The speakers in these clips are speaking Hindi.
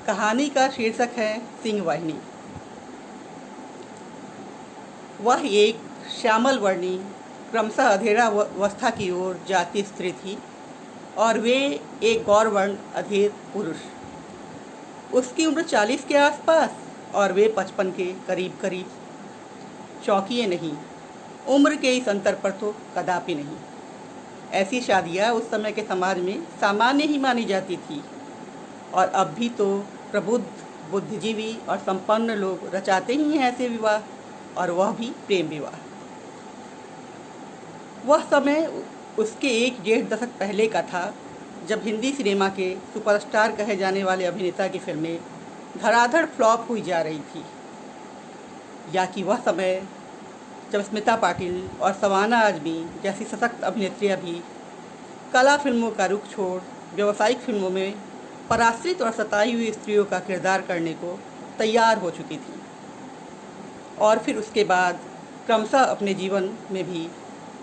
कहानी का शीर्षक है सिंह वाहिनी। वह एक श्यामल वर्णी क्रमशः अधेड़ा अवस्था की ओर जाती स्त्री थी और वे एक गौरवर्ण अधेड़ पुरुष। उसकी उम्र 40 के आसपास और वे 55 के करीब करीब। चौंकिए नहीं, उम्र के इस अंतर पर तो कदापि नहीं। ऐसी शादियां उस समय के समाज में सामान्य ही मानी जाती थी और अब भी तो प्रबुद्ध, बुद्धिजीवी और संपन्न लोग रचाते ही हैं ऐसे विवाह, और वह भी प्रेम विवाह। वह समय उसके 1-1.5 दशक पहले का था, जब हिंदी सिनेमा के सुपरस्टार कहे जाने वाले अभिनेता की फिल्में धड़ाधड़ फ्लॉप हुई जा रही थी, या कि वह समय जब स्मिता पाटिल और सवाना आजमी जैसी सशक्त अभिनेत्रियां भी कला फिल्मों का रुख छोड़ व्यावसायिक फिल्मों में पराश्रित और सताई हुई स्त्रियों का किरदार करने को तैयार हो चुकी थी, और फिर उसके बाद क्रमशः अपने जीवन में भी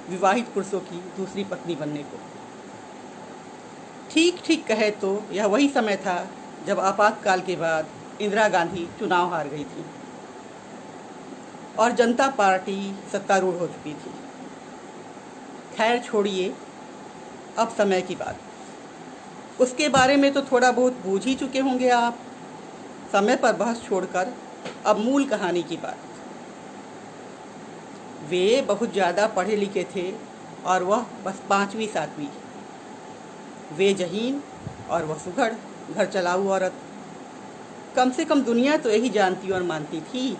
विवाहित पुरुषों की दूसरी पत्नी बनने को। ठीक ठीक कहे तो यह वही समय था जब आपातकाल के बाद इंदिरा गांधी चुनाव हार गई थी और जनता पार्टी सत्तारूढ़ हो चुकी थी। खैर छोड़िए अब समय की बात, उसके बारे में तो थोड़ा बहुत बूझ ही चुके होंगे आप। समय पर बहस छोड़कर अब मूल कहानी की बात। वे बहुत ज़्यादा पढ़े लिखे थे और वह बस 5वीं 7वीं। वे जहीन और वह सुघड़ घर चलाऊ औरत। कम से कम दुनिया तो यही जानती और मानती थी।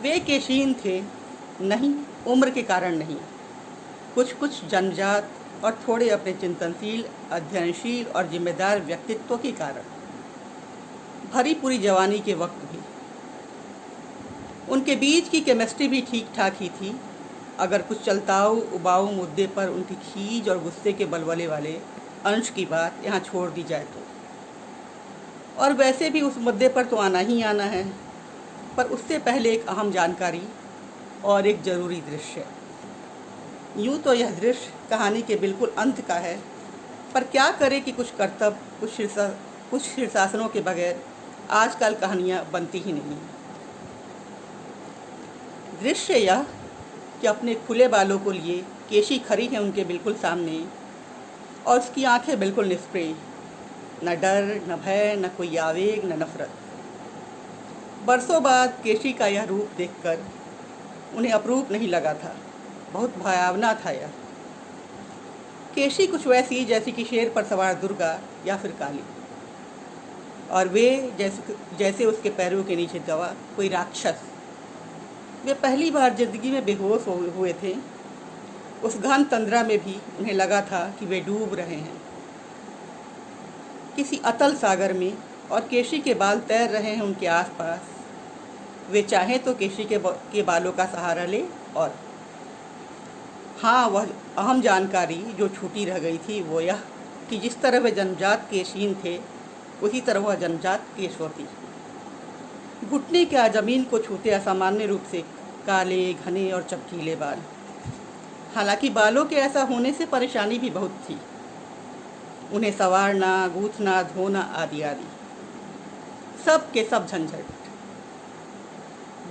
वे केशीन थे, नहीं उम्र के कारण नहीं, कुछ जन्मजात और थोड़े अपने चिंतनशील, अध्ययनशील और जिम्मेदार व्यक्तित्व के कारण। भरी पूरी जवानी के वक्त भी उनके बीच की केमिस्ट्री भी ठीक ठाक ही थी, अगर कुछ चलताऊ उबाऊ मुद्दे पर उनकी खीज और गुस्से के बलबले वाले अंश की बात यहाँ छोड़ दी जाए तो। और वैसे भी उस मुद्दे पर तो आना ही आना है, पर उससे पहले एक अहम जानकारी और एक ज़रूरी दृश्य। यूँ तो यह दृश्य कहानी के बिल्कुल अंत का है, पर क्या करे कि कुछ कर्तव्य, कुछ शीर्षासनों के बगैर आजकल कहानियाँ बनती ही नहीं। दृश्य यह कि अपने खुले बालों को लिए केशी खड़ी है उनके बिल्कुल सामने, और उसकी आंखें बिल्कुल निष्क्रिय, न डर, न भय, न कोई आवेग, न नफरत। बरसों बाद केशी का यह रूप देखकर उन्हें अपरूप नहीं लगा था, बहुत भयावना था यह। केशी कुछ वैसी जैसी कि शेर पर सवार दुर्गा या फिर काली, और वे जैसे उसके पैरों के नीचे दबा कोई राक्षस। वे पहली बार जिंदगी में बेहोश हुए थे। उस घन तंद्रा में भी उन्हें लगा था कि वे डूब रहे हैं किसी अतल सागर में, और केशी के बाल तैर रहे हैं उनके आसपास। वे चाहें तो केशी के बालों का सहारा ले, और हाँ, वह अहम जानकारी जो छूटी रह गई थी वो यह कि जिस तरह वे जन्मजात केशीन थे, उसी तरह वह जन्मजात केशवती। घुटने क्या ज़मीन को छूते असामान्य रूप से काले, घने और चमकीले बाल। हालांकि बालों के ऐसा होने से परेशानी भी बहुत थी, उन्हें संवारना, गूंथना, धोना आदि आदि, सब के सब झंझट।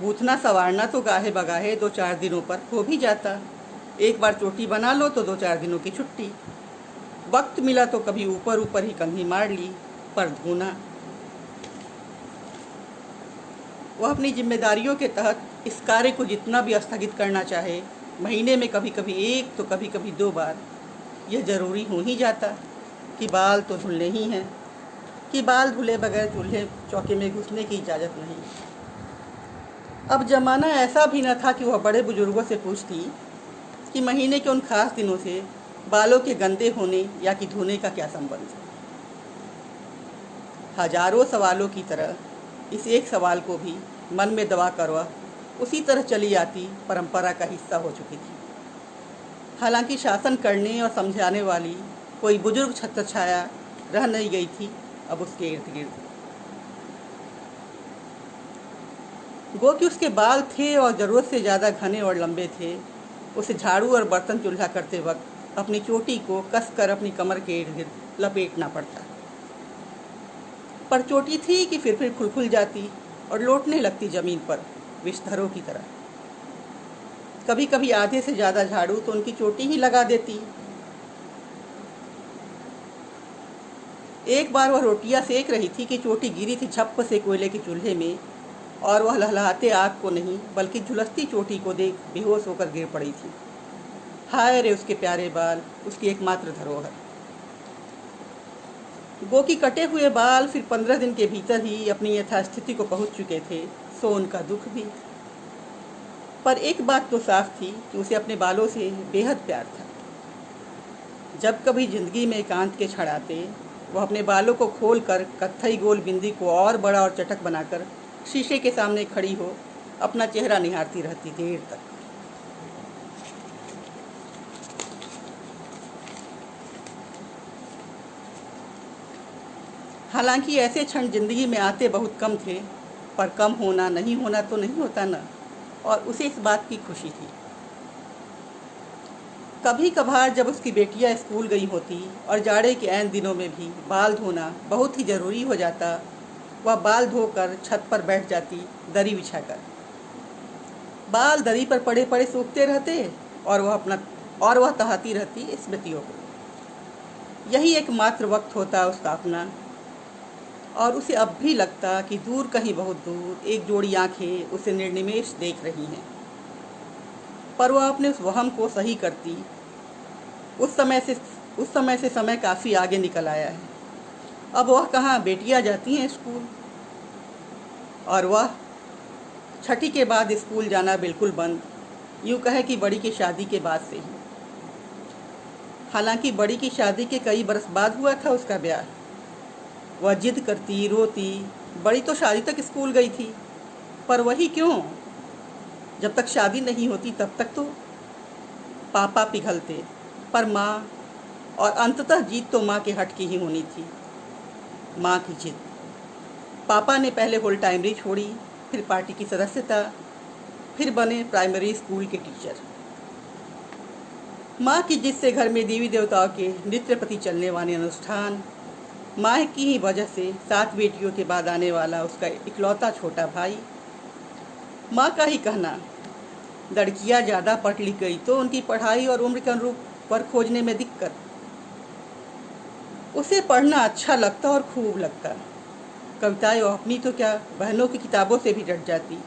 गूंथना संवारना तो गाहे बगाहे 2-4 दिनों पर हो भी जाता। एक बार चोटी बना लो तो 2-4 दिनों की छुट्टी। वक्त मिला तो कभी ऊपर ऊपर ही कंघी मार ली, पर धोना। वह अपनी जिम्मेदारियों के तहत इस कार्य को जितना भी स्थगित करना चाहे, महीने में कभी कभी 1 तो कभी कभी 2 बार यह ज़रूरी हो ही जाता कि बाल तो धुलने ही हैं, कि बाल धुले बगैर चूल्हे चौके में घुसने की इजाज़त नहीं। अब ज़माना ऐसा भी न था कि वह बड़े बुजुर्गों से पूछती कि महीने के उन खास दिनों से बालों के गंदे होने या कि धोने का क्या संबंध। हजारों सवालों की तरह इस एक सवाल को भी मन में दबा कर वह उसी तरह चली आती परंपरा का हिस्सा हो चुकी थी। हालांकि शासन करने और समझाने वाली कोई बुजुर्ग छत्रछाया रह नहीं गई थी अब उसके इर्द गिर्द। गो कि उसके बाल थे और ज़रूरत से ज़्यादा घने और लंबे थे। उसे झाड़ू और बर्तन चूल्हा करते वक्त अपनी चोटी को कसकर अपनी कमर के इर्द गिर्द लपेटना पड़ता। पर चोटी थी कि फिर खुल जाती और लौटने लगती ज़मीन पर विषधरों की तरह। कभी कभी आधे से ज़्यादा झाड़ू तो उनकी चोटी ही लगा देती। एक बार वह रोटियां सेक रही थी कि चोटी गिरी थी झप्प से कोयले के चूल्हे में, और वह लहलहाते आग को नहीं बल्कि झुलसती चोटी को देख बेहोश होकर गिर पड़ी थी। हाय रे उसके प्यारे बाल, उसकी एकमात्र धरोहर। गो की कटे हुए बाल फिर 15 दिन के भीतर ही अपनी यथास्थिति को पहुंच चुके थे, सो उनका दुख भी। पर एक बात तो साफ थी कि उसे अपने बालों से बेहद प्यार था। जब कभी जिंदगी में एकांत के क्षण आते, वह अपने बालों को खोलकर कत्थई गोल बिंदी को और बड़ा और चटक बनाकर शीशे के सामने खड़ी हो अपना चेहरा निहारती रहती देर तक। हालांकि ऐसे क्षण जिंदगी में आते बहुत कम थे, पर कम होना नहीं होना तो नहीं होता ना, और उसे इस बात की खुशी थी। कभी कभार जब उसकी बेटियां स्कूल गई होती और जाड़े के ऐन दिनों में भी बाल धोना बहुत ही ज़रूरी हो जाता, वह बाल धोकर छत पर बैठ जाती दरी बिछाकर। बाल दरी पर पड़े पड़े सूखते रहते और वह तहाती रहती स्मृतियों को। यही एकमात्र वक्त होता उसका अपना, और उसे अब भी लगता कि दूर कहीं बहुत दूर एक जोड़ी आंखें उसे निर्निमेष देख रही हैं। पर वह अपने उस वहम को सही करती। उस समय से समय काफ़ी आगे निकल आया है। अब वह कहाँ, बेटियां जाती हैं स्कूल, और वह छठी के बाद स्कूल जाना बिल्कुल बंद, यूँ कहे कि बड़ी की शादी के बाद से ही। हालांकि बड़ी की शादी के कई बरस बाद हुआ था उसका ब्याह। वह जिद करती, रोती। बड़ी तो शादी तक स्कूल गई थी, पर वही क्यों, जब तक शादी नहीं होती तब तक तो पापा पिघलते, पर माँ, और अंततः जीत तो माँ के हट की ही होनी थी। माँ की जिद। पापा ने पहले होल टाइमरी छोड़ी, फिर पार्टी की सदस्यता, फिर बने प्राइमरी स्कूल के टीचर। माँ की जिद से घर में देवी देवताओं के नित्य प्रति चलने वाले अनुष्ठान, माँ की ही वजह से 7 बेटियों के बाद आने वाला उसका इकलौता छोटा भाई। माँ का ही कहना, लड़कियाँ ज़्यादा पढ़ लिख गई तो उनकी पढ़ाई और उम्र के अनुरूप वर्क खोजने में दिक्कत। उसे पढ़ना अच्छा लगता और खूब लगता। कविताएं और अपनी तो क्या, बहनों की किताबों से भी डट जाती,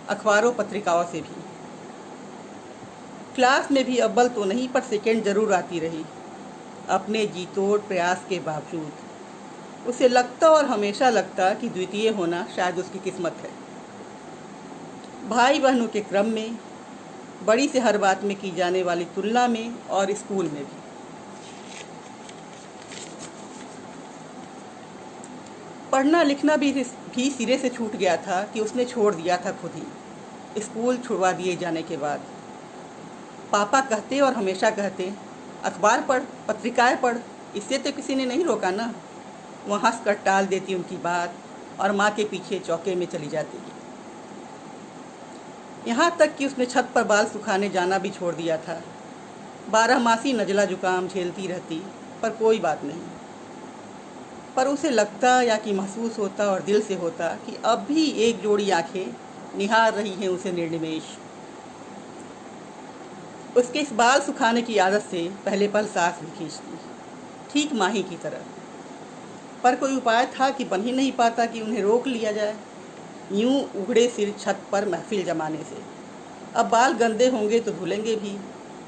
अखबारों पत्रिकाओं से भी। क्लास में भी अव्वल तो नहीं पर सेकेंड जरूर आती रही, अपने जी तोड़ प्रयास के बावजूद। उसे लगता और हमेशा लगता कि द्वितीय होना शायद उसकी किस्मत है। भाई बहनों के क्रम में, बड़ी से हर बात में की जाने वाली तुलना में, और स्कूल में भी। पढ़ना लिखना भी सिरे से छूट गया था कि उसने छोड़ दिया था खुद ही, स्कूल छुड़वा दिए जाने के बाद। पापा कहते और हमेशा कहते, अखबार पढ़, पत्रिकाएं पढ़, इससे तो किसी ने नहीं रोका ना। वह हंस कर टाल देती उनकी बात और माँ के पीछे चौके में चली जाती। यहाँ तक कि उसने छत पर बाल सुखाने जाना भी छोड़ दिया था। 12 मासी नज़ला जुकाम झेलती रहती, पर कोई बात नहीं। पर उसे लगता या कि महसूस होता और दिल से होता कि अब भी एक जोड़ी आंखें निहार रही हैं उसे निर्निमेष। उसके इस बाल सुखाने की आदत से पहले पल सांस भी खींचती, ठीक माही की तरह। पर कोई उपाय था कि बन ही नहीं पाता कि उन्हें रोक लिया जाए, यूं उघड़े सिर छत पर महफिल जमाने से। अब बाल गंदे होंगे तो धुलेंगे भी,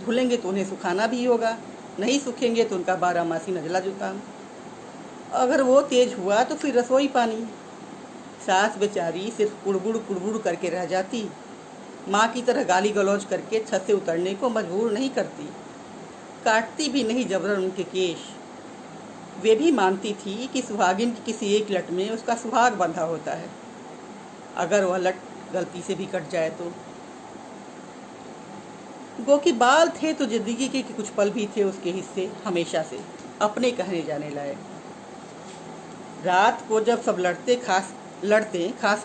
धुलेंगे तो उन्हें सुखाना भी होगा, नहीं सूखेंगे तो उनका 12 मासी नज़ला जुकाम। अगर वो तेज हुआ तो फिर रसोई पानी। सास बेचारी सिर्फ कुड़बुड़ करके रह जाती, माँ की तरह गाली गलौज करके छत से उतरने को मजबूर नहीं करती, काटती भी नहीं जबरन उनके केश। वे भी मानती थी कि सुहागिन की किसी एक लट में उसका सुहाग बंधा होता है, अगर वह लट गलती से भी कट जाए तो। गो कि बाल थे तो जिंदगी के कुछ पल भी थे उसके हिस्से, हमेशा से अपने कहने जाने लायक। रात को जब सब लड़ते खास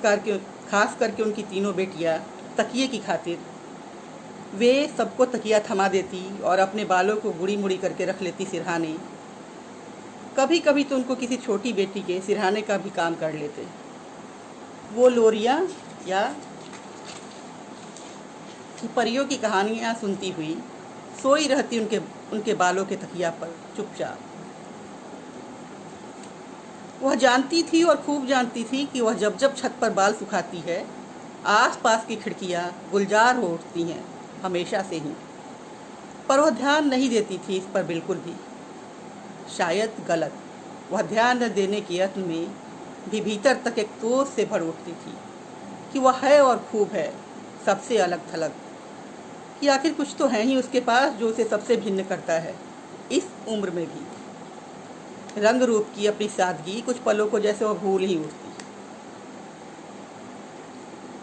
करके उनकी तीनों बेटियां तकिए की खातिर, वे सबको तकिया थमा देती और अपने बालों को गुड़ी मुड़ी करके रख लेती सिरहाने। कभी कभी तो उनको किसी छोटी बेटी के सिरहाने का भी काम कर लेते। वो लोरियाँ या परियों की कहानियाँ सुनती हुई सोई रहती उनके उनके बालों के तकिया पर चुपचाप। वह जानती थी और खूब जानती थी कि वह जब जब छत पर बाल सुखाती है, आसपास की खिड़कियाँ गुलजार हो उठती हैं, हमेशा से ही। पर वह ध्यान नहीं देती थी इस पर बिल्कुल भी। शायद गलत। वह ध्यान न देने के यत्न में भी भीतर तक एक क्रोध से भर उठती थी कि वह है और खूब है, सबसे अलग थलग, कि आखिर कुछ तो है ही उसके पास जो उसे सबसे भिन्न करता है, इस उम्र में भी। रंग रूप की अपनी सादगी कुछ पलों को जैसे वह भूल ही उठती।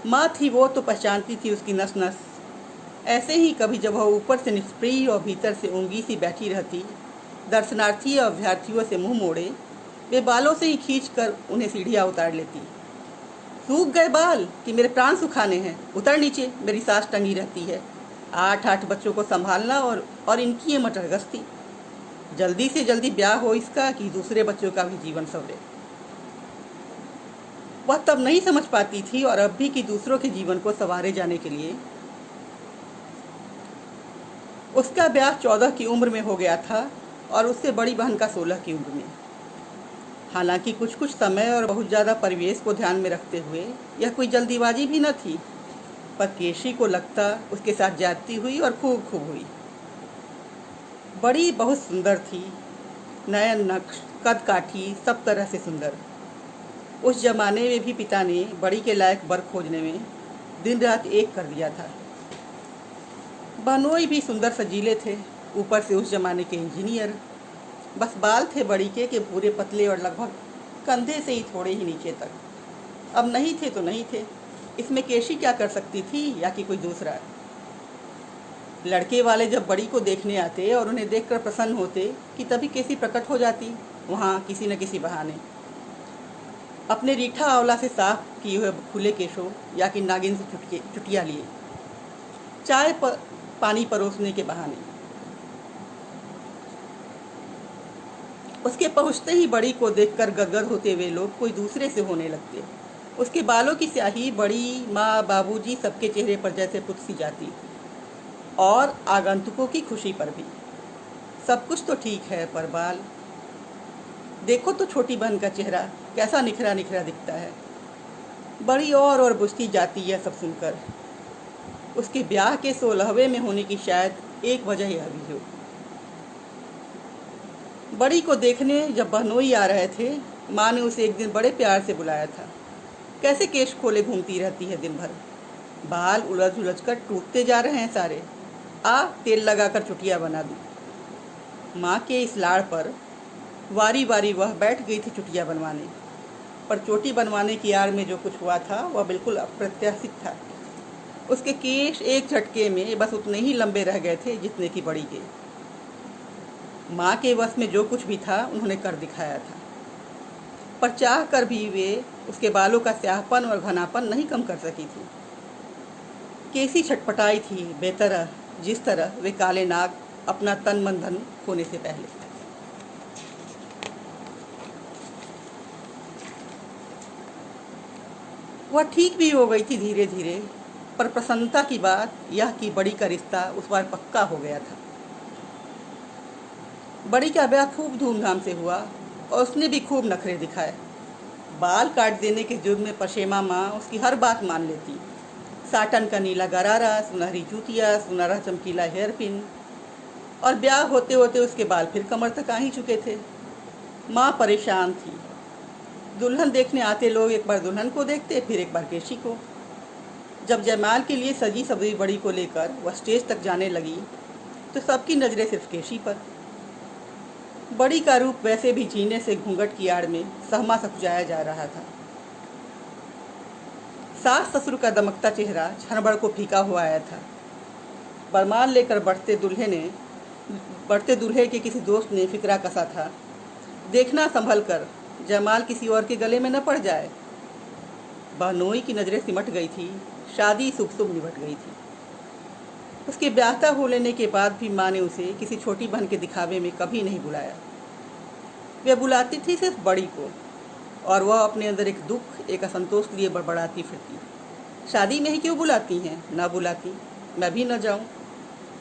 माँ थी वो तो पहचानती थी उसकी नस नस। ऐसे ही कभी जब वह ऊपर से निष्प्रिय और भीतर से ऊँगी सी बैठी रहती, दर्शनार्थी और अभ्यर्थियों से मुंह मोड़े वे बालों से ही खींच कर उन्हें सीढ़ियाँ उतार लेती। सूख गए बाल कि मेरे प्राण सुखाने हैं, उतर नीचे, मेरी सांस टंगी रहती है। 8-8 बच्चों को संभालना और इनकी ये मटरगस्ती। जल्दी से जल्दी ब्याह हो इसका कि दूसरे बच्चों का भी जीवन संवरे। वह तब नहीं समझ पाती थी और अब भी कि दूसरों के जीवन को संवारे जाने के लिए उसका ब्याह 14 की उम्र में हो गया था और उससे बड़ी बहन का 16 की उम्र में। हालांकि कुछ कुछ समय और बहुत ज़्यादा परिवेश को ध्यान में रखते हुए यह कोई जल्दीबाजी भी न थी, पर केशी को लगता उसके साथ जाती हुई और खूब खूब हुई। बड़ी बहुत सुंदर थी, नयन नक्श, कद काठी, सब तरह से सुंदर। उस जमाने में भी पिता ने बड़ी के लायक बर खोजने में दिन रात एक कर दिया था। बहनोई भी सुंदर सजीले थे, ऊपर से उस जमाने के इंजीनियर। बस बाल थे बड़ी के पूरे पतले और लगभग कंधे से ही थोड़े ही नीचे तक। अब नहीं थे तो नहीं थे, इसमें केशी क्या कर सकती थी, या कि कोई दूसरा। लड़के वाले जब बड़ी को देखने आते और उन्हें देखकर प्रसन्न होते कि तभी केसी प्रकट हो जाती वहाँ किसी न किसी बहाने, अपने रीठा आंवला से साफ किए हुए खुले केशों या कि नागिन से चुटिया लिए, चाय पर पानी परोसने के बहाने। उसके पहुँचते ही बड़ी को देखकर गदगद होते हुए लोग कोई दूसरे से होने लगते। उसके बालों की स्याही बड़ी, माँ, बाबूजी सबके चेहरे पर जैसे पुत सी जाती, और आगंतुकों की खुशी पर भी। सब कुछ तो ठीक है, पर बाल देखो तो छोटी बहन का चेहरा कैसा निखरा निखरा दिखता है। बड़ी और बुझती जाती है सब सुनकर। उसके ब्याह के 16वें में होने की शायद एक वजह यह भी हो। बड़ी को देखने जब बहनोई आ रहे थे, माँ ने उसे एक दिन बड़े प्यार से बुलाया था। कैसे केश खोले घूमती रहती है दिन भर, बाल उलझ उलझ कर टूटते जा रहे हैं सारे, आ तेल लगाकर चुटिया बना दूँ। माँ के इस लाड़ पर वारी वारी वह बैठ गई थी चुटिया बनवाने, पर चोटी बनवाने की आड़ में जो कुछ हुआ था वह बिल्कुल अप्रत्याशित था। उसके केश एक झटके में बस उतने ही लंबे रह गए थे जितने की बड़ी के। माँ के वश में जो कुछ भी था उन्होंने कर दिखाया था, पर चाह कर भी वे उसके बालों का स्याहपन और घनापन नहीं कम कर सकी थी। कैसी छटपटाई थी बेतरह, जिस तरह वे काले नाग अपना तन मन धन खोने से पहले। वह ठीक भी हो गई थी धीरे धीरे, पर प्रसन्नता की बात यह कि बड़ी का रिश्ता उस बार पक्का हो गया था। बड़ी का ब्याह खूब धूमधाम से हुआ और उसने भी खूब नखरे दिखाए। बाल काट देने के जुर्म में पशेमा माँ उसकी हर बात मान लेती। साटन का नीला गरारा, सुनहरी जूतिया, सुनहरा चमकीला हेयर पिन, और ब्याह होते होते उसके बाल फिर कमर तक आ ही चुके थे। माँ परेशान थी। दुल्हन देखने आते लोग एक बार दुल्हन को देखते, फिर एक बार केशी को। जब जयमाल के लिए सजी सवरी बड़ी को लेकर वह स्टेज तक जाने लगी तो सबकी नज़रें सिर्फ केशी पर। बड़ी का रूप वैसे भी जीने से घूंघट की आड़ में सहमा सकुचाया जा रहा था। सास ससुर का दमकता चेहरा क्षणभर को फीका हुआ आया था। बरमान लेकर बढ़ते दूल्हे के किसी दोस्त ने फिक्रा कसा था, देखना संभल कर जयमाल किसी और के गले में न पड़ जाए। बहनोई की नज़रें सिमट गई थी, शादी शुभ शुभ निभट गई थी। उसके ब्याहता हो लेने के बाद भी माँ ने उसे किसी छोटी बहन के दिखावे में कभी नहीं बुलाया। वह बुलाती थी सिर्फ बड़ी को, और वह अपने अंदर एक दुख, एक असंतोष लिए बड़बड़ाती फिरती। शादी में ही क्यों बुलाती हैं? ना बुलाती, मैं भी न जाऊं।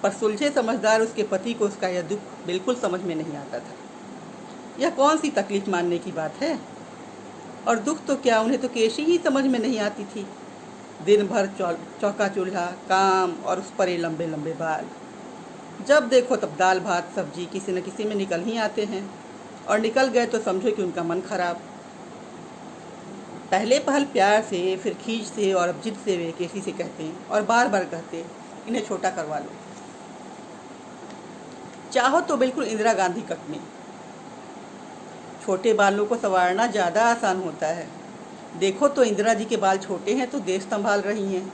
पर सुलझे समझदार उसके पति को उसका यह दुख बिल्कुल समझ में नहीं आता था। यह कौन सी तकलीफ मानने की बात है? और दुख तो क्या, उन्हें तो केशी ही समझ में नहीं आती थी। दिन भर चौका चूल्हा काम, और उस पर ये लंबे लंबे बाल। जब देखो तब दाल भात सब्जी किसी न किसी में निकल ही आते हैं, और निकल गए तो समझो कि उनका मन खराब। पहले पहल प्यार से, फिर खींच से, और अब जिद से वे केसी से कहते हैं और बार बार कहते, इन्हें छोटा करवा लो। चाहो तो बिल्कुल इंदिरा गांधी कट में। छोटे बालों को संवारना ज़्यादा आसान होता है। देखो तो इंदिरा जी के बाल छोटे हैं तो देश संभाल रही हैं,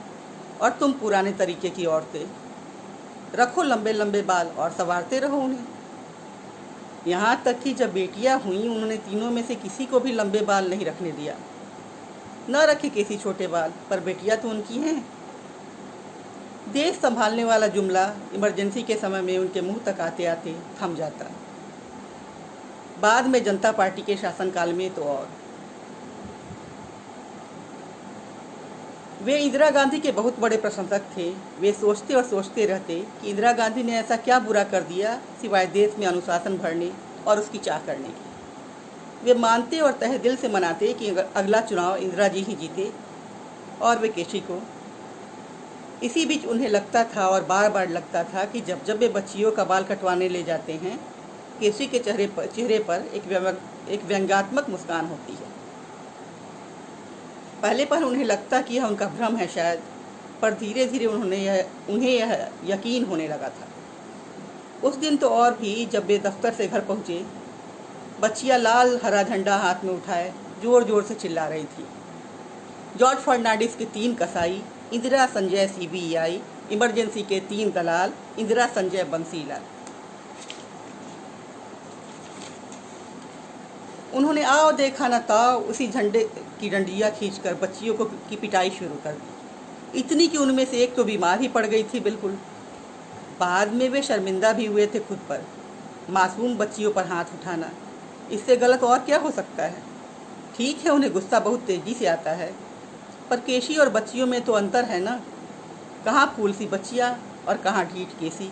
और तुम पुराने तरीके की औरतें। रखो लंबे लंबे बाल और संवारते रहो उन्हें। यहाँ तक कि जब बेटियाँ हुईं उन्होंने तीनों में से किसी को भी लंबे बाल नहीं रखने दिया। न रखे किसी छोटे बाल, पर बेटियाँ तो उनकी हैं। देश संभालने वाला जुमला इमरजेंसी के समय में उनके मुंह तक आते आते थम जाता। बाद में जनता पार्टी के शासनकाल में तो और। वे इंदिरा गांधी के बहुत बड़े प्रशंसक थे। वे सोचते और सोचते रहते कि इंदिरा गांधी ने ऐसा क्या बुरा कर दिया सिवाय देश में अनुशासन भरने और उसकी चाह करने की। वे मानते और तहे दिल से मनाते कि अगला चुनाव इंदिरा जी ही जीते और वे केशी को। इसी बीच उन्हें लगता था, और बार बार लगता था, कि जब जब वे बच्चियों का बाल कटवाने ले जाते हैं, केशी के चेहरे पर एक व्यंग्यात्मक मुस्कान होती है। पहले पर उन्हें लगता कि यह उनका भ्रम है शायद, पर धीरे धीरे उन्हें यह यकीन होने लगा था। उस दिन तो और भी, जब वे दफ्तर से घर पहुँचे, बच्चियाँ लाल हरा झंडा हाथ में उठाए जोर जोर से चिल्ला रही थी। जॉर्ज फर्नांडिस के 3 कसाई, इंदिरा संजय सीबीआई, इमरजेंसी के 3 दलाल, इंदिरा संजय बंसीलाल। उन्होंने आओ देखा न ताओ उसी झंडे की डंडियाँ खींचकर बच्चियों की पिटाई शुरू कर दी। इतनी कि उनमें से एक तो बीमार ही पड़ गई थी बिल्कुल। बाद में वे शर्मिंदा भी हुए थे खुद पर। मासूम बच्चियों पर हाथ उठाना, इससे गलत और क्या हो सकता है? ठीक है, उन्हें गुस्सा बहुत तेजी से आता है, पर केशी और बच्चियों में तो अंतर है ना। कहाँ फूल सी बच्चियाँ और कहाँ ढीठ केसी।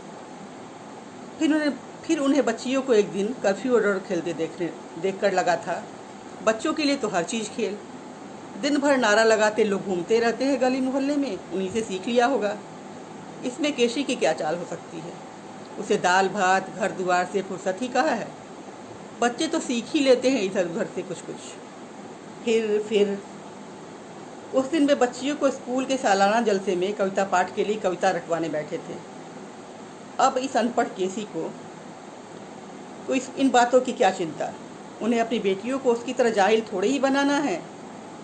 फिर उन्हें बच्चियों को एक दिन कर्फ्यू ऑर्डर खेलते देखकर लगा था, बच्चों के लिए तो हर चीज़ खेल। दिन भर नारा लगाते लोग घूमते रहते हैं गली मोहल्ले में, उन्हीं से सीख लिया होगा। इसमें केशी की क्या चाल हो सकती है? उसे दाल भात घर द्वार से फुर्सत ही कहाँ है। बच्चे तो सीख ही लेते हैं इधर उधर से कुछ कुछ। फिर उस दिन वे बच्चियों को स्कूल के सालाना जलसे में कविता पाठ के लिए कविता रटवाने बैठे थे। अब इस अनपढ़ केसी को इन बातों की क्या चिंता? उन्हें अपनी बेटियों को उसकी तरह जाहिल थोड़े ही बनाना है।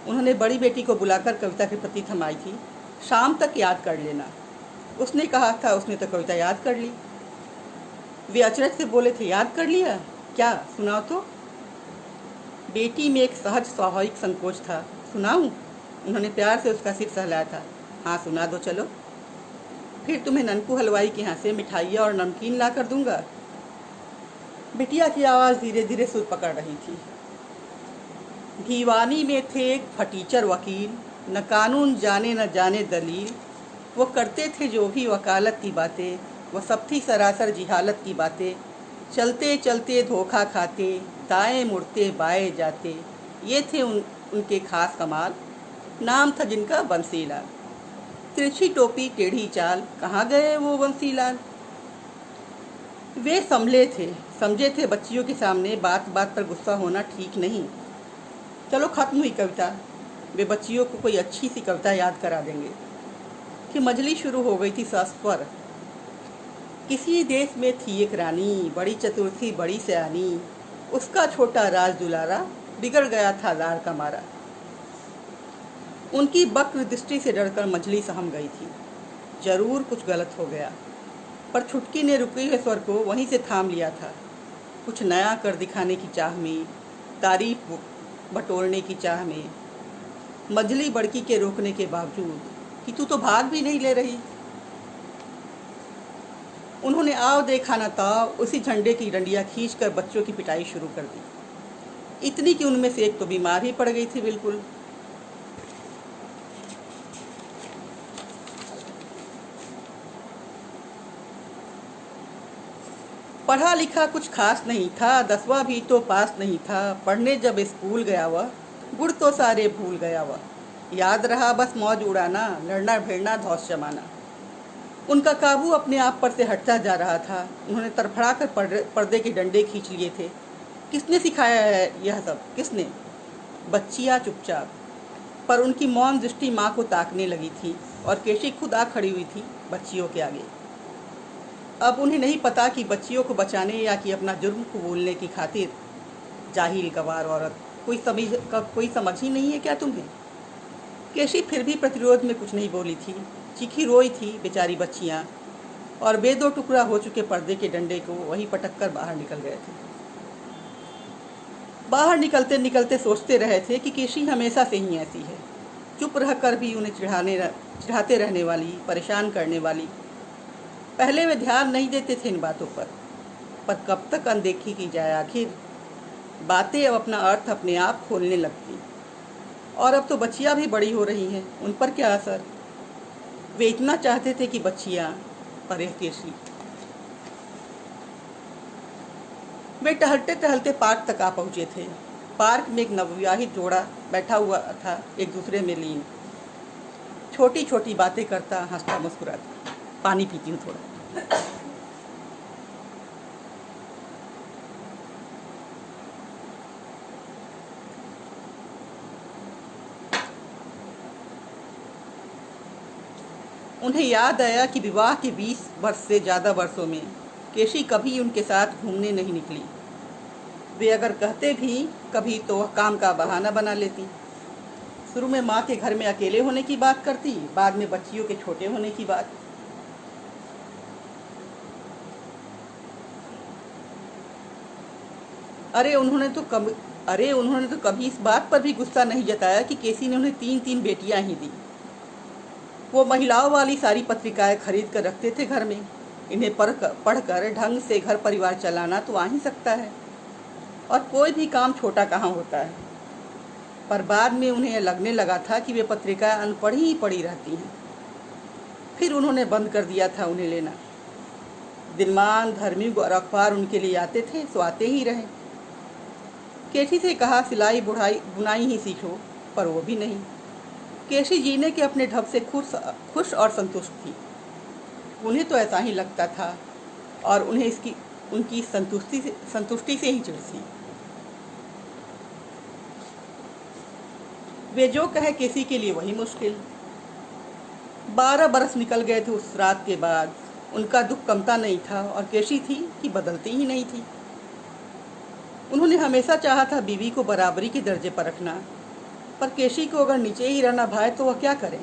उन्होंने बड़ी बेटी को बुलाकर कविता की प्रति थमाई थी, शाम तक याद कर लेना। उसने कहा था, उसने तो कविता याद कर ली। वे अचरज से बोले थे, याद कर लिया? क्या, सुनाओ तो। बेटी में एक सहज स्वाभाविक संकोच था। सुनाऊं? उन्होंने प्यार से उसका सिर सहलाया था। हाँ सुना दो चलो। फिर तुम्हें ननकू हलवाई के यहाँ से मिठाइयाँ और नमकीन ला कर दूंगा। बिटिया की आवाज़ धीरे धीरे सुर पकड़ रही थी। दीवानी में थे एक फटीचर वकील, न कानून जाने न जाने दलील। वो करते थे जो भी वकालत की बातें, वो सब थी सरासर जिहालत की बातें। चलते चलते धोखा खाते, दाएं मुड़ते बाएं जाते। ये थे उनके खास कमाल, नाम था जिनका बंसीलाल। तिरछी टोपी टेढ़ी चाल, कहाँ गए वो बंसीलाल। वे समझे थे बच्चियों के सामने बात बात पर गुस्सा होना ठीक नहीं। चलो खत्म हुई कविता। वे बच्चियों को कोई अच्छी सी कविता याद करा देंगे कि मजली शुरू हो गई थी सस्वर। किसी देश में थी एक रानी, बड़ी चतुर थी बड़ी सयानी। उसका छोटा राज दुलारा, बिगड़ गया था लाड़ का मारा। उनकी वक्र दृष्टि से डरकर मजली सहम गई थी। जरूर कुछ गलत हो गया, पर छुटकी ने रुके हुए स्वर को वहीं से थाम लिया था। कुछ नया कर दिखाने की चाह में, तारीफ बटोरने की चाह में। मजली बड़की के रोकने के बावजूद कि तू तो भाग भी नहीं ले रही। उन्होंने आव देखा न ताव उसी झंडे की डंडियाँ खींचकर बच्चों की पिटाई शुरू कर दी। इतनी कि उनमें से एक तो बीमार ही पड़ गई थी बिल्कुल। पढ़ा लिखा कुछ खास नहीं था, 10वां भी तो पास नहीं था। पढ़ने जब स्कूल गया वह, गुड़ तो सारे भूल गया वह। याद रहा बस मौज उड़ाना, लड़ना भिड़ना धौंस जमाना। उनका काबू अपने आप पर से हटता जा रहा था। उन्होंने तड़फड़ा कर पर्दे के डंडे खींच लिए थे। किसने सिखाया है यह सब, किसने? बच्चियाँ चुपचाप, पर उनकी मौन दृष्टि माँ को ताकने लगी थी और केशी खुद आ खड़ी हुई थी बच्चियों के आगे। अब उन्हें नहीं पता कि बच्चियों को बचाने या कि अपना जुर्म को बोलने की खातिर। जाहिल गवार औरत, कोई समझ ही नहीं है क्या तुम्हें? केशी फिर भी प्रतिरोध में कुछ नहीं बोली थी। चीखी रोई थी बेचारी बच्चियाँ, और बेदो टुकड़ा हो चुके पर्दे के डंडे को वहीं पटक कर बाहर निकल गए थे। बाहर निकलते निकलते सोचते रहे थे कि केशी हमेशा से ही ऐसी है, चुप रहकर भी उन्हें चिढ़ाते रहने वाली, परेशान करने वाली। पहले वे ध्यान नहीं देते थे इन बातों पर कब तक अनदेखी की जाए आखिर। बातें अब अपना अर्थ अपने आप खोलने लगती, और अब तो बच्चियाँ भी बड़ी हो रही हैं, उन पर क्या असर? वे इतना चाहते थे कि बच्चियाँ, पर यह केशी। वे टहलते टहलते पार्क तक आ पहुँचे थे। पार्क में एक नवविवाहित जोड़ा बैठा हुआ था, एक दूसरे में लीन, छोटी छोटी बातें करता, हंसता मुस्कुराता। पानी पीती हूँ थोड़ा। उन्हें याद आया कि विवाह के 20 वर्ष से ज़्यादा वर्षों में केशी कभी उनके साथ घूमने नहीं निकली। वे अगर कहते भी कभी तो वह काम का बहाना बना लेती। शुरू में माँ के घर में अकेले होने की बात करती, बाद में बच्चियों के छोटे होने की बात। अरे उन्होंने तो कभी इस बात पर भी गुस्सा नहीं जताया कि केसी ने उन्हें 3-3 बेटियां ही दी। वो महिलाओं वाली सारी पत्रिकाएं खरीद कर रखते थे घर में। इन्हें पढ़कर ढंग से घर परिवार चलाना तो आ ही सकता है, और कोई भी काम छोटा कहाँ होता है। पर बाद में उन्हें लगने लगा था कि वे पत्रिकाएं अनपढ़ी ही पड़ी रहती हैं। फिर उन्होंने बंद कर दिया था उन्हें लेना। दिनमान धर्मी और अखबार उनके लिए आते थे, सो आते ही रहे। केशी से कहा सिलाई बुनाई ही सीखो, पर वो भी नहीं। केशी जीने के अपने ढब से खुश और संतुष्ट थी। उन्हें तो ऐसा ही लगता था, और उन्हें उनकी संतुष्टि से ही चिढ़ थी। वे जो कहे केसी के लिए वही मुश्किल। 12 बरस निकल गए थे उस रात के बाद। उनका दुख कमता नहीं था, और केशी थी कि बदलती ही नहीं थी। उन्होंने हमेशा चाहा था बीवी को बराबरी के दर्जे पर रखना, पर केशी को अगर नीचे ही रहना भाए तो वह क्या करें?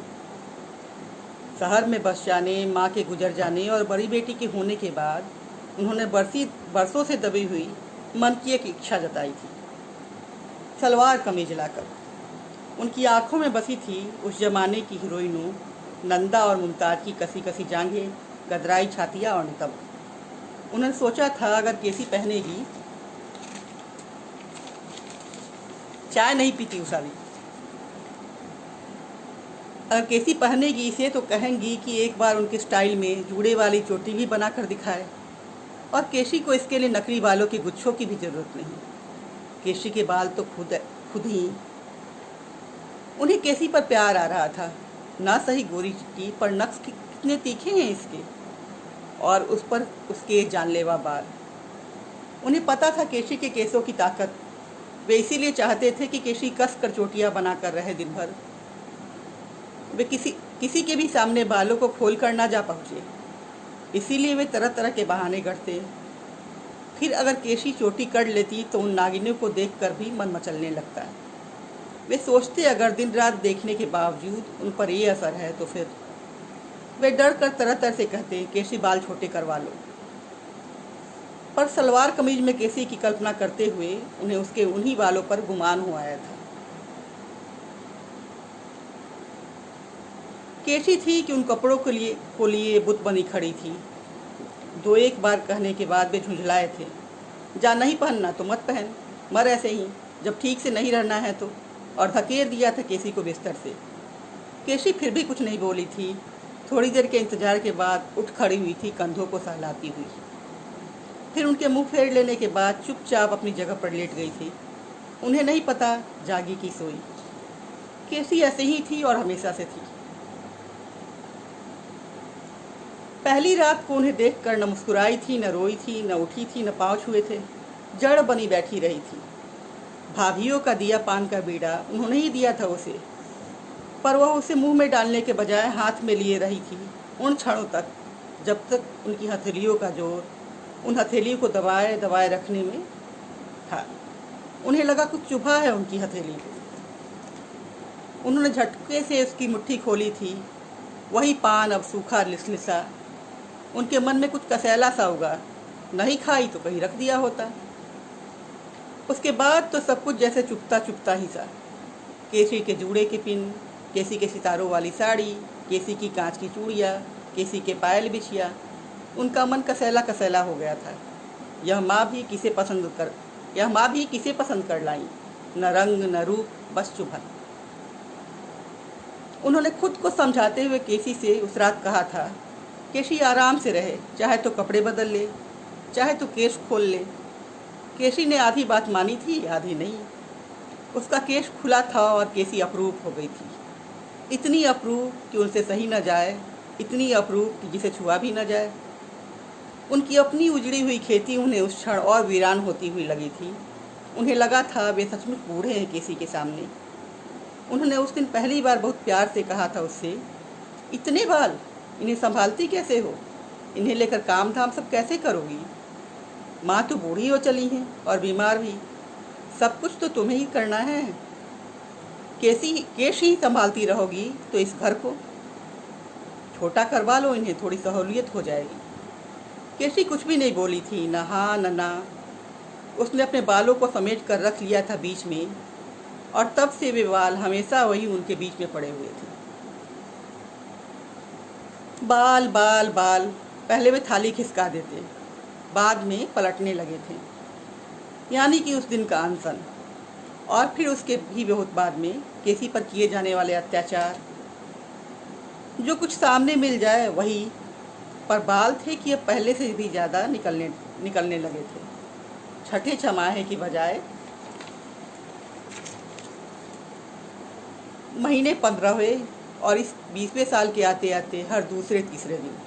शहर में बस जाने, माँ के गुजर जाने और बड़ी बेटी के होने के बाद उन्होंने बरसों से दबी हुई मन की एक इच्छा जताई थी, सलवार कमीज लाकर। उनकी आंखों में बसी थी उस जमाने की हीरोइनों नंदा और मुमताज़ की कसी कसी जांघें, गदराई छातियाँ और नितंब। उन्होंने सोचा था अगर केसी पहनेगी, चाय नहीं पीती उषा भी, अगर केसी पहनेगी इसे तो कहेंगी कि एक बार उनके स्टाइल में जूड़े वाली चोटी भी बना कर दिखाए। और केशी को इसके लिए नकली बालों के गुच्छों की भी ज़रूरत नहीं। केशी के बाल तो खुद ही। उन्हें केसी पर प्यार आ रहा था। ना सही गोरी चिट्टी, पर नक्श कितने तीखे हैं इसके, और उस पर उसके जानलेवा बाल। उन्हें पता था केशी के केसों की ताकत। वे इसीलिए चाहते थे कि केशी कस कर चोटियाँ बना कर रहे दिन भर। वे किसी के भी सामने बालों को खोल कर ना जा पहुँचे, इसीलिए वे तरह तरह के बहाने गढ़ते। फिर अगर केशी चोटी कर लेती तो उन नागिनों को देखकर भी मन मचलने लगता। वे सोचते अगर दिन रात देखने के बावजूद उन पर ये असर है तो फिर। वे डर कर तरह तरह से कहते केशी बाल छोटे करवा लो, पर सलवार कमीज में केसी की कल्पना करते हुए उन्हें उसके उन्हीं बालों पर गुमान हो आया था। केशी थी कि उन कपड़ों को लिए बुत बनी खड़ी थी। दो एक बार कहने के बाद वे झुंझलाए थे, जा नहीं पहनना तो मत पहन, मर ऐसे ही, जब ठीक से नहीं रहना है तो, और धकेल दिया था केसी को बिस्तर से। केसी फिर भी कुछ नहीं बोली थी। थोड़ी देर के इंतजार के बाद उठ खड़ी हुई थी, कंधों को सहलाती हुई। फिर उनके मुंह फेर लेने के बाद चुपचाप अपनी जगह पर लेट गई थी। उन्हें नहीं पता जागी की सोई। केसी ऐसे ही थी और हमेशा से थी। पहली रात को उन्हें देखकर न मुस्कुराई थी, न रोई थी, न उठी थी, न पाँव छुए थे, जड़ बनी बैठी रही थी। भाभीियों का दिया पान का बीड़ा उन्होंने ही दिया था उसे, पर वह उसे मुंह में डालने के बजाय हाथ में लिए रही थी उन क्षणों तक, जब तक उनकी हथेलियों का जोर उन हथेलियों को दबाए दबाए रखने में था। उन्हें लगा कुछ चुभा है उनकी हथेली को। उन्होंने झटके से उसकी मुट्ठी खोली थी। वही पान अब सूखा लिसलिसा। उनके मन में कुछ कसैला सा उगा, नहीं खाई तो कहीं रख दिया होता। उसके बाद तो सब कुछ जैसे चुपता चुपता ही सा। केसी के जूड़े के पिन, केसी के सितारों वाली साड़ी, केसी की कांच की चूड़ियाँ, केसी के पायल बिछिया, उनका मन कसैला कसैला हो गया था। यह माँ भी किसे पसंद कर लाई, न रंग न रूप, बस चुभन। उन्होंने खुद को समझाते हुए केसी से उस रात कहा था, केसी आराम से रहे, चाहे तो कपड़े बदल ले, चाहे तो केश खोल ले। केसी ने आधी बात मानी थी, आधी नहीं। उसका केश खुला था और केसी अपरूप हो गई थी। इतनी अपरूप कि उनसे सही न जाए, इतनी अपरूप कि जिसे छुआ भी न जाए। उनकी अपनी उजड़ी हुई खेती उन्हें उस क्षण और वीरान होती हुई लगी थी। उन्हें लगा था वे सचमुच बूढ़े हैं केसी के सामने। उन्होंने उस दिन पहली बार बहुत प्यार से कहा था उससे, इतने बाल, इन्हें संभालती कैसे हो, इन्हें लेकर काम धाम सब कैसे करोगी? माँ तो बूढ़ी हो चली हैं और बीमार भी, सब कुछ तो तुम्हें ही करना है। केश ही संभालती रहोगी तो इस घर को छोटा करवा लो, इन्हें थोड़ी सहूलियत हो जाएगी। केसी कुछ भी नहीं बोली थी, न हाँ न ना। उसने अपने बालों को समेट कर रख लिया था बीच में, और तब से वे बाल हमेशा वही उनके बीच में पड़े हुए थे। बाल बाल बाल। पहले वे थाली खिसका देते, बाद में पलटने लगे थे, यानी कि उस दिन का अनशन। और फिर उसके भी बहुत बाद में केसी पर किए जाने वाले अत्याचार। जो कुछ सामने मिल जाए वही, पर बाल थे कि अब पहले से भी ज़्यादा निकलने लगे थे। छठे छमाहे की बजाय महीने 15 हुए, और इस 20वें साल के आते आते हर दूसरे तीसरे दिन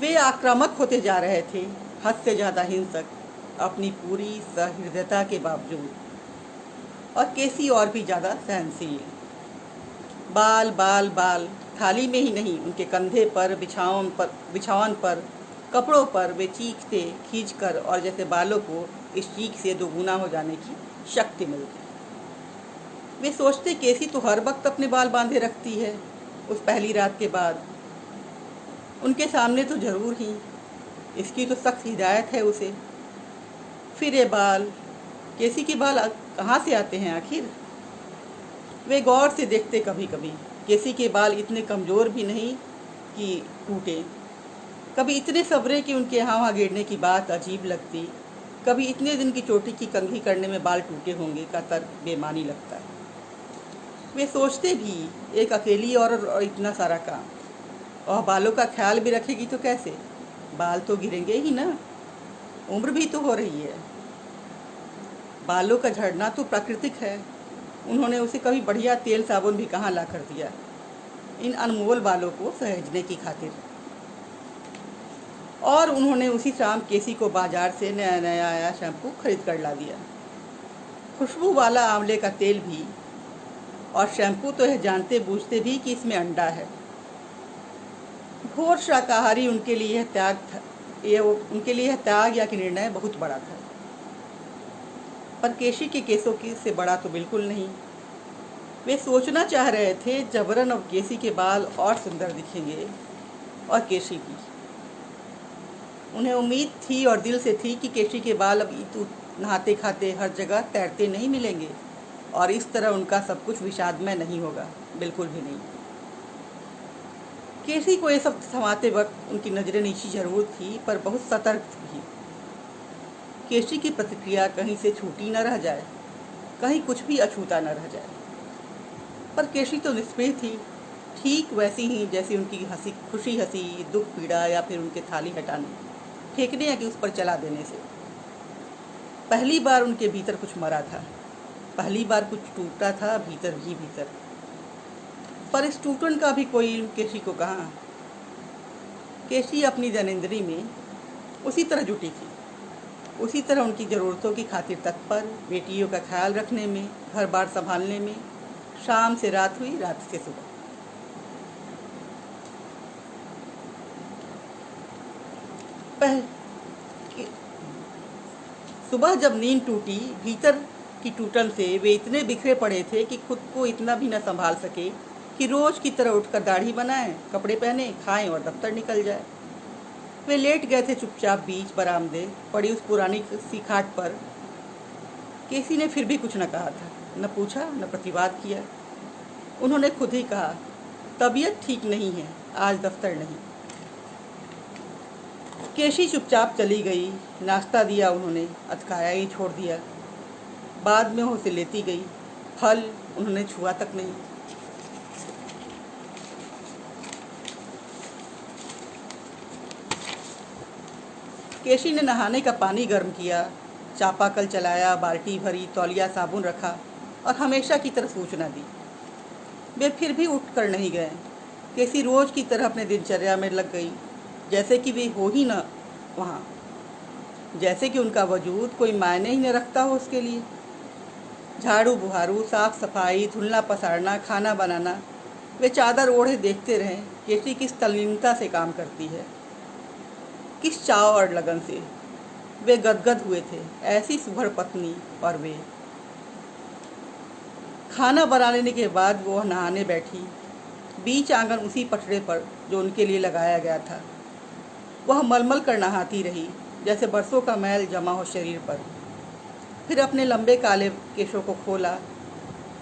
वे आक्रामक होते जा रहे थे, हद से ज़्यादा हिंसक, अपनी पूरी सहृदयता के बावजूद, और केसी और भी ज़्यादा सहनशील। बाल बाल बाल। थाली में ही नहीं, उनके कंधे पर, बिछावन पर, कपड़ों पर वे चीखते खींचकर, और जैसे बालों को इस चीख से दोगुना हो जाने की शक्ति मिलती। वे सोचते केसी तो हर वक्त अपने बाल बांधे रखती है। उस पहली रात के बाद उनके सामने तो जरूर ही, इसकी तो सख्त हिदायत है उसे। फिर ये बाल, केसी के बाल कहाँ से आते हैं आखिर? वे गौर से देखते कभी कभी, केसी के बाल इतने कमज़ोर भी नहीं कि टूटे, कभी इतने सबरे कि उनके यहाँ वहाँ गिरने की बात अजीब लगती, कभी इतने दिन की चोटी की कंघी करने में बाल टूटे होंगे का तर्क बेमानी लगता है। वे सोचते भी, एक अकेली और इतना सारा काम, और बालों का ख्याल भी रखेगी तो कैसे? बाल तो गिरेंगे ही ना, उम्र भी तो हो रही है। बालों का झड़ना तो प्राकृतिक है। उन्होंने उसे कभी बढ़िया तेल साबुन भी कहाँ ला कर दिया इन अनमोल बालों को सहेजने की खातिर। और उन्होंने उसी शाम केसी को बाजार से नया नया आया शैम्पू खरीद कर ला दिया, खुशबू वाला आंवले का तेल भी, और शैम्पू तो यह जानते बूझते भी कि इसमें अंडा है। घोर शाकाहारी उनके लिए यह त्याग या कि निर्णय बहुत बड़ा था, पर केसी के केसों की से बड़ा तो बिल्कुल नहीं। वे सोचना चाह रहे थे जबरन अब केसी के बाल और सुंदर दिखेंगे, और केसी भी। उन्हें उम्मीद थी और दिल से थी कि केसी के बाल अब नहाते खाते हर जगह तैरते नहीं मिलेंगे, और इस तरह उनका सब कुछ विषादमय नहीं होगा, बिल्कुल भी नहीं। केसी को ये सब संभालते वक्त उनकी नज़रें नीची जरूर थी, पर बहुत सतर्क थी। केसी की प्रतिक्रिया कहीं से छूटी न रह जाए, कहीं कुछ भी अछूता न रह जाए। पर केसी तो निष्प्रिय थी, ठीक वैसी ही जैसी उनकी हंसी, खुशी हंसी, दुख पीड़ा या फिर उनके थाली हटाने, फेंकने या कि उस पर चला देने से। पहली बार उनके भीतर कुछ मरा था, पहली बार कुछ टूटा था, भीतर ही भीतर। पर इस टूटन का भी कोई केसी को कहाँ। केसी अपनी जनेंद्री में उसी तरह जुटी थी, उसी तरह उनकी ज़रूरतों की खातिर तत्पर, बेटियों का ख्याल रखने में, घर बार संभालने में। शाम से रात हुई, रात से सुबह। पह सुबह जब नींद टूटी, भीतर की टूटन से वे इतने बिखरे पड़े थे कि खुद को इतना भी न संभाल सके कि रोज़ की तरह उठकर दाढ़ी बनाएं, कपड़े पहने, खाएं और दफ्तर निकल जाए। वे लेट गए थे चुपचाप बीच बरामदे पड़ी उस पुरानी सी खाट पर। केसी ने फिर भी कुछ न कहा था, न पूछा, न प्रतिवाद किया। उन्होंने खुद ही कहा, तबीयत ठीक नहीं है, आज दफ्तर नहीं। केसी चुपचाप चली गई। नाश्ता दिया उन्होंने, अधखाया ही छोड़ दिया। बाद में उसे लेती गई, फल उन्होंने छुआ तक नहीं। केसी ने नहाने का पानी गर्म किया, चापाकल चलाया, बाल्टी भरी, तौलिया साबुन रखा और हमेशा की तरह सूचना दी। वे फिर भी उठ कर नहीं गए। केसी रोज की तरह अपने दिनचर्या में लग गई, जैसे कि वे हो ही न वहाँ, जैसे कि उनका वजूद कोई मायने ही न रखता हो उसके लिए। झाड़ू बुहारू, साफ सफाई, धुलना पसारना, खाना बनाना। वे चादर ओढ़े देखते रहें केसी किस तल्लीनता से काम करती है, किस चाव और लगन से। वे गदगद हुए थे, ऐसी सुघड़ पत्नी। और वे खाना बनाने के बाद वो नहाने बैठी, बीच आंगन उसी पटरे पर जो उनके लिए लगाया गया था। वह मलमल कर नहाती रही, जैसे बरसों का मैल जमा हो शरीर पर। फिर अपने लंबे काले केशों को खोला।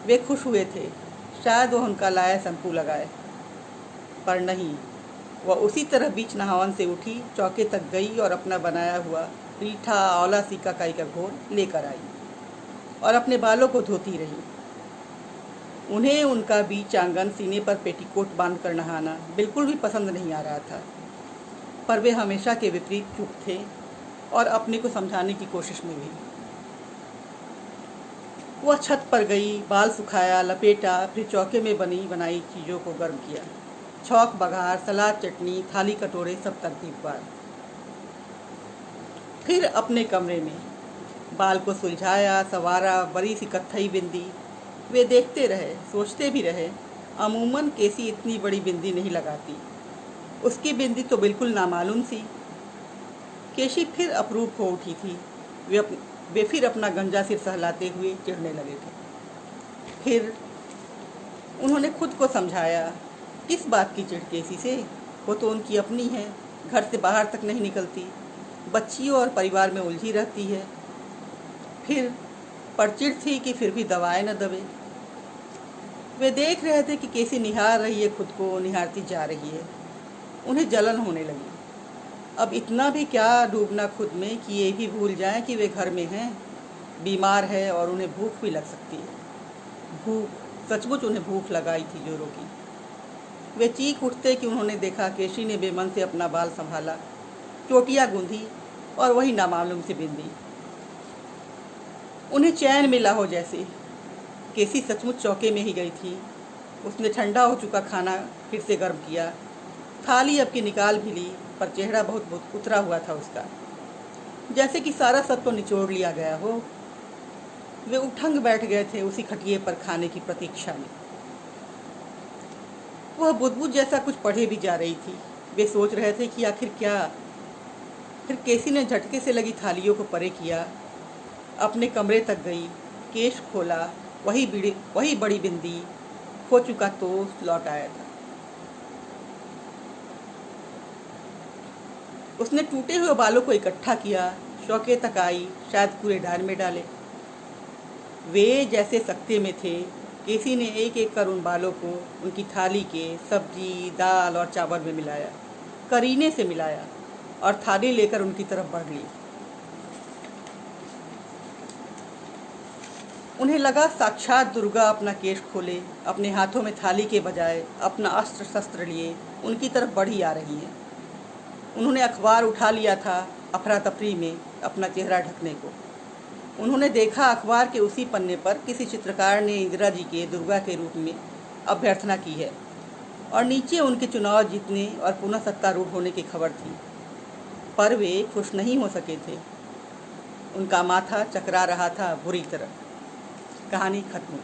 वे खुश हुए थे, शायद वह उनका लाया शैम्पू लगाए, पर नहीं। वह उसी तरह बीच नहावन से उठी, चौके तक गई और अपना बनाया हुआ रीठा आंवला सिकाकाई का घोल लेकर आई और अपने बालों को धोती रही। उन्हें उनका बीच आंगन, सीने पर पेटीकोट बांध कर नहाना बिल्कुल भी पसंद नहीं आ रहा था, पर वे हमेशा के विपरीत चुप थे और अपने को समझाने की कोशिश में भी। वह छत पर गई, बाल सुखाया, लपेटा, फिर चौके में बनी बनाई चीज़ों को गर्म किया। छौंक बघार, सलाद, चटनी, थाली कटोरे सब तरतीबवार। फिर अपने कमरे में बाल को सुलझाया, संवारा, बड़ी सी कत्थई बिंदी। वे देखते रहे, सोचते भी रहे, अमूमन केसी इतनी बड़ी बिंदी नहीं लगाती, उसकी बिंदी तो बिल्कुल नामालूम सी। केसी फिर अपरूप हो उठी थी। वे फिर अपना गंजा सिर सहलाते हुए चिढ़ने लगे थे। फिर उन्होंने खुद को समझाया, किस बात की चिढ़ केसी से, वो तो उनकी अपनी है, घर से बाहर तक नहीं निकलती, बच्चियों और परिवार में उलझी रहती है। फिर परचिढ़ थी कि फिर भी दवाएं न दबे। वे देख रहे थे कि केसी निहार रही है, खुद को निहारती जा रही है। उन्हें जलन होने लगी। अब इतना भी क्या डूबना खुद में कि ये भी भूल जाएं कि वे घर में हैं, बीमार है और उन्हें भूख भी लग सकती है। भूख, सचमुच उन्हें भूख लगाई थी जोरों की। वे चीख उठते कि उन्होंने देखा केसी ने बेमन से अपना बाल संभाला, चोटियाँ गूंधी और वही नामालूम सी बिंदी। उन्हें चैन मिला हो जैसे। केसी सचमुच चौके में ही गई थी। उसने ठंडा हो चुका खाना फिर से गर्म किया, थाली अब की निकाल भी ली, पर चेहरा बहुत उतरा हुआ था उसका, जैसे कि सारा सत्व निचोड़ लिया गया हो। वे उठंग बैठ गए थे उसी खटिए पर खाने की प्रतीक्षा में। वह बुदबुद जैसा कुछ पढ़े भी जा रही थी। वे सोच रहे थे कि आखिर क्या। फिर केसी ने झटके से लगी थालियों को परे किया, अपने कमरे तक गई, केश खोला, वही बड़ी बिंदी, खो चुका टोस्ट लौट आया था। उसने टूटे हुए बालों को इकट्ठा किया, शौके तक आई, शायद पूरे ढाल में डाले। वे जैसे सख्ते में थे, केसी ने एक एक कर उन बालों को उनकी थाली के सब्जी, दाल और चावल में मिलाया, करीने से मिलाया और थाली लेकर उनकी तरफ बढ़ ली। उन्हें लगा साक्षात दुर्गा अपना केश खोले, अपने हाथों में थाली के बजाय अपना अस्त्र शस्त्र लिए उनकी तरफ बढ़ी आ रही हैं। उन्होंने अखबार उठा लिया था अफरा तफरी में अपना चेहरा ढकने को। उन्होंने देखा अखबार के उसी पन्ने पर किसी चित्रकार ने इंदिरा जी के दुर्गा के रूप में अभ्यर्थना की है और नीचे उनके चुनाव जीतने और पुनः सत्तारूढ़ होने की खबर थी। पर वे खुश नहीं हो सके थे। उनका माथा चकरा रहा था बुरी तरह। कहानी खत्म।